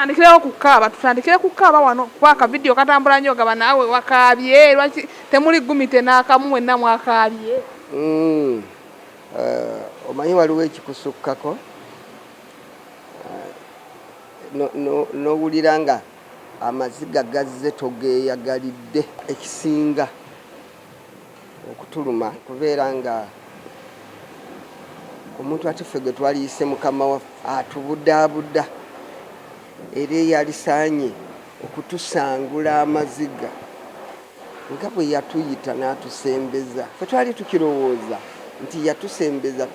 Tutandikire kukaaba wano kwaka video katambula nnyo gaba naawe wakaabye lwaki temuli gumite n'akamu mwenna mwakaabye. Omanyi waliwo ekikusukkako n'owulira nga amaziga gazze togeeyagalidde ekisinga okutuluma kubeera nga omuntu ate ffe gwe twaliyise mukama waffe atubuddabudda era yalisaanye okutusangula amaziga nga bwe yatuyita n'atusembeza fe twali tukirowooza nti yatusembeza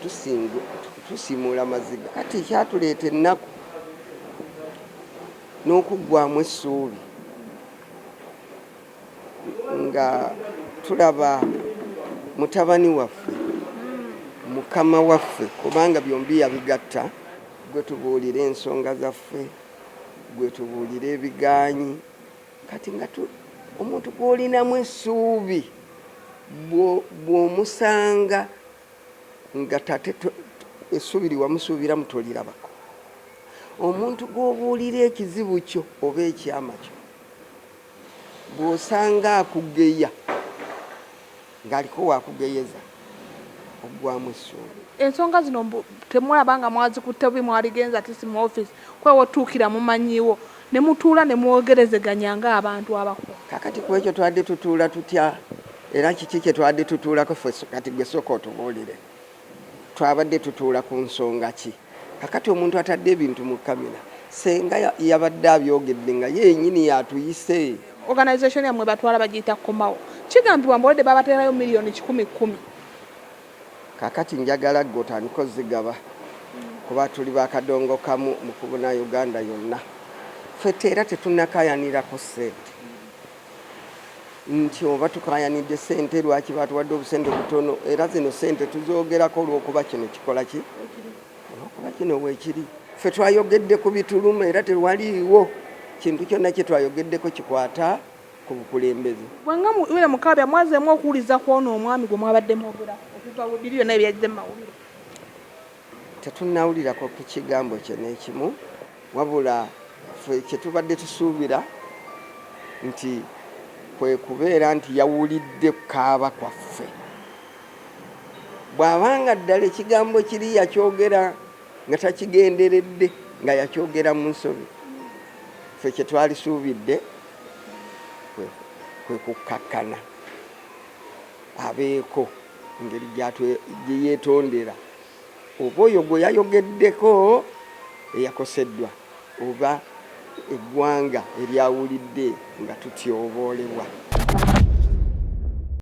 tusimula amaziga kati kyatuleeta ennaku n'okuggwamu essuubi nga tulaba mutabani waffe mukama waffe kubanga byombi yabigatta gwe tubuulira ensonga zaffe gwe tubuulira ebigaanyi kati nga omuntu gw'olinamu essuubi bw'omusanga nga tate essuubi liwamusuubiramu tolirabako omuntu gw'obuulira ekizibu kyo oba ekyama kyo bw'osanga akugeya ng'aliko waakugeyeza oggwamu essuubi. Ensonga zino temulaba nga mwazikutte bubi mwaligenza ati si mu office kwewa otuukira mumanyiwo ne mutuula ne mwogerezeganya ng'abantu abakulu. Kakati ku ekyo twadde tutuula tutya era kiki kye twadde tutuulako ffe kati gwe sooka otubuulire twabadde tutuula ku nsonga ki? Kakati omuntu atadde ebintu mu kamera senga yabadde abyogedde nga yennyini yatuyise. Organization yammwe batwala bagiyita Komawo kigambibwa mbolede babateerayo miliyoni 10,000. Kakati njagala gwe otandika ozigaba kuba tuli bakadongo kamu mu kubuna Uganda yonna ffe era tetunnakayanirako ssente nti oba tukayanidde ssente lwaki batuwadde obusente butono era zino ssente tuzoogerako olw'okuba kino kikola ki olw'okuba kino weekiri ffe twayogedde ku bituluma era tewaliiwo kintu kyonna kye twayogeddeko kikwata ku bukulembeze. Bwenga muwere mukaabya mwazeemu okuwuliza kw'ono omwami gwe mwabadde mwogera okuva mu biri byonna ebyazze mu mawulire. Tetunnawulirako ku kigambo kye n'ekimu wabula ffe kye tubadde tusuubira nti kwe kubeera nti yawulidde kukaaba kwaffe. Bw'abanga ddala ekigambo kiri yakyogera nga takigenderedde nga yakyogera mu nsobi ffe kye twalisuubidde kwe kukakkana abeeko engeri gye yeetondera oba oyo gwe yayogeddeko eyakoseddwa oba eggwanga eryawulidde nga tutyoboolebwa.